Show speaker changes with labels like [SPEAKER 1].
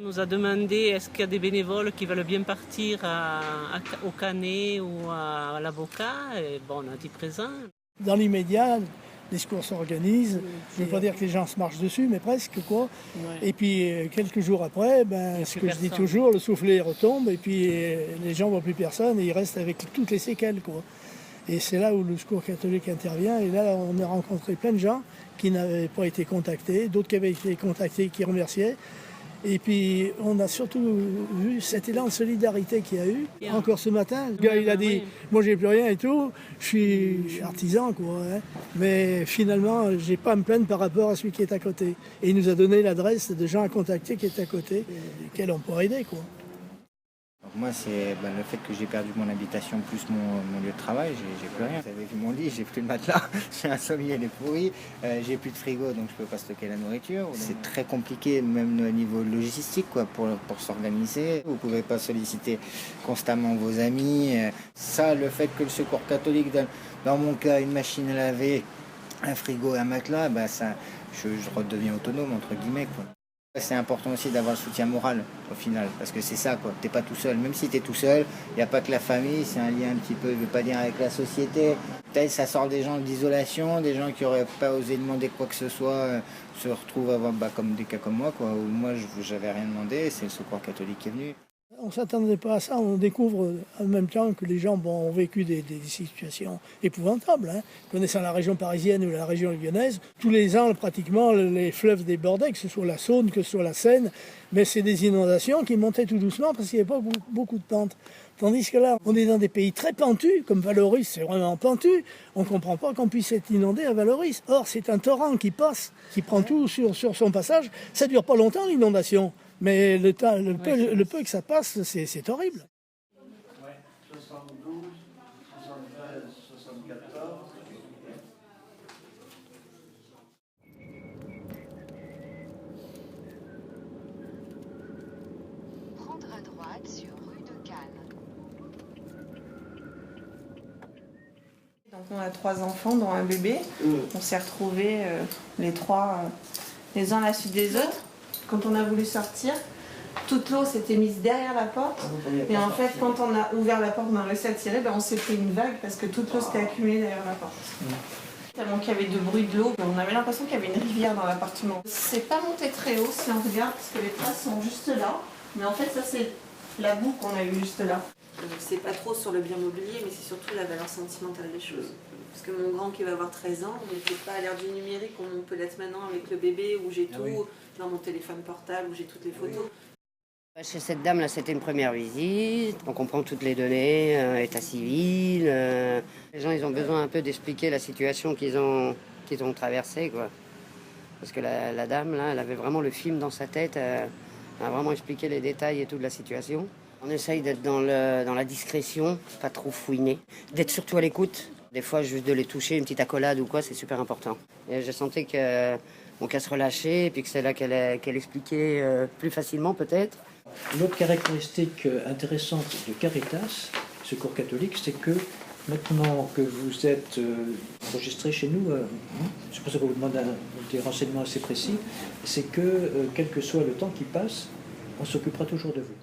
[SPEAKER 1] On nous a demandé est-ce qu'il y a des bénévoles qui veulent bien partir au Canet ou à l'Avocat. Et bon, on a dit présent.
[SPEAKER 2] Dans l'immédiat, les secours s'organisent. Je ne veux pas dire que les gens se marchent dessus, mais presque quoi.
[SPEAKER 1] Ouais.
[SPEAKER 2] Et puis quelques jours après, ce que je dis toujours, le soufflet retombe et puis les gens ne voient plus personne et ils restent avec toutes les séquelles quoi. Et c'est là où le Secours catholique intervient. Et là, on a rencontré plein de gens qui n'avaient pas été contactés, d'autres qui avaient été contactés, qui remerciaient. Et puis, on a surtout vu cet élan de solidarité qu'il y a eu. Encore ce matin, le gars, il a dit « Moi, j'ai plus rien et tout, je suis artisan, quoi. Hein. Mais finalement, j'ai pas à me plaindre par rapport à celui qui est à côté. » Et il nous a donné l'adresse de gens à contacter qui étaient à côté, lesquels on pourrait aider, quoi.
[SPEAKER 3] Moi, c'est le fait que j'ai perdu mon habitation plus mon lieu de travail, j'ai plus rien. Vous avez vu mon lit, j'ai plus de matelas, j'ai un sommier, il est pourri, j'ai plus de frigo, donc je peux pas stocker la nourriture. C'est très compliqué, même au niveau logistique, quoi, pour s'organiser. Vous pouvez pas solliciter constamment vos amis. Ça, le fait que le Secours catholique donne, dans mon cas, une machine à laver, un frigo et un matelas, ça, je redeviens autonome, entre guillemets, quoi. C'est important aussi d'avoir le soutien moral au final, parce que c'est ça quoi, t'es pas tout seul, même si t'es tout seul, il n'y a pas que la famille, c'est un lien un petit peu, je veux pas dire avec la société, peut-être ça sort des gens d'isolation, des gens qui auraient pas osé demander quoi que ce soit, se retrouvent à avoir comme des cas comme moi, quoi, où moi j'avais rien demandé, c'est le Secours catholique qui est venu.
[SPEAKER 2] On ne s'attendait pas à ça, on découvre en même temps que les gens ont vécu des situations épouvantables. Hein. Connaissant la région parisienne ou la région lyonnaise, tous les ans pratiquement les fleuves débordaient, que ce soit la Saône, que ce soit la Seine, mais c'est des inondations qui montaient tout doucement parce qu'il n'y avait pas beaucoup de pentes. Tandis que là, on est dans des pays très pentus, comme Vallauris, c'est vraiment pentu, on ne comprend pas qu'on puisse être inondé à Vallauris. Or, c'est un torrent qui passe, qui prend tout sur son passage, ça ne dure pas longtemps l'inondation. Mais le peu que ça passe, c'est horrible.
[SPEAKER 4] Ouais, 72, 73, 74.
[SPEAKER 5] Prendre à droite sur rue de Cannes.
[SPEAKER 6] Donc on a 3 enfants, dont un bébé. On s'est retrouvés les 3, les uns à la suite des autres. Quand on a voulu sortir, toute l'eau s'était mise derrière la porte. Et en fait, quand on a ouvert la porte, on a réussi à tirer, on s'est pris une vague parce que toute l'eau s'était accumulée derrière la porte. Tellement qu'il y avait de bruit de l'eau, on avait l'impression qu'il y avait une rivière dans l'appartement. C'est pas monté très haut si on regarde, parce que les traces sont juste là. Mais en fait, ça c'est la boue qu'on a eue juste là.
[SPEAKER 7] C'est pas trop sur le bien mobilier, mais c'est surtout la valeur sentimentale des choses. Parce que mon grand qui va avoir 13 ans, il n'était pas à l'ère du numérique comme on peut l'être maintenant avec le bébé, où j'ai tout dans mon téléphone portable, où j'ai toutes les photos.
[SPEAKER 8] Chez cette dame-là, c'était une première visite. On comprend toutes les données, état civil. Les gens, ils ont besoin un peu d'expliquer la situation qu'ils ont traversée, quoi. Parce que la dame, là, elle avait vraiment le film dans sa tête. Elle a vraiment expliqué les détails et tout de la situation. On essaye d'être dans la discrétion, pas trop fouiner, d'être surtout à l'écoute. Des fois, juste de les toucher, une petite accolade ou quoi, c'est super important. Et je sentais qu'elle se relâchait et puis que c'est là qu'elle expliquait plus facilement peut-être.
[SPEAKER 4] Une autre caractéristique intéressante de Caritas, Secours catholique, c'est que maintenant que vous êtes enregistré chez nous, c'est pour ça qu'on vous demande des renseignements assez précis, c'est que quel que soit le temps qui passe, on s'occupera toujours de vous.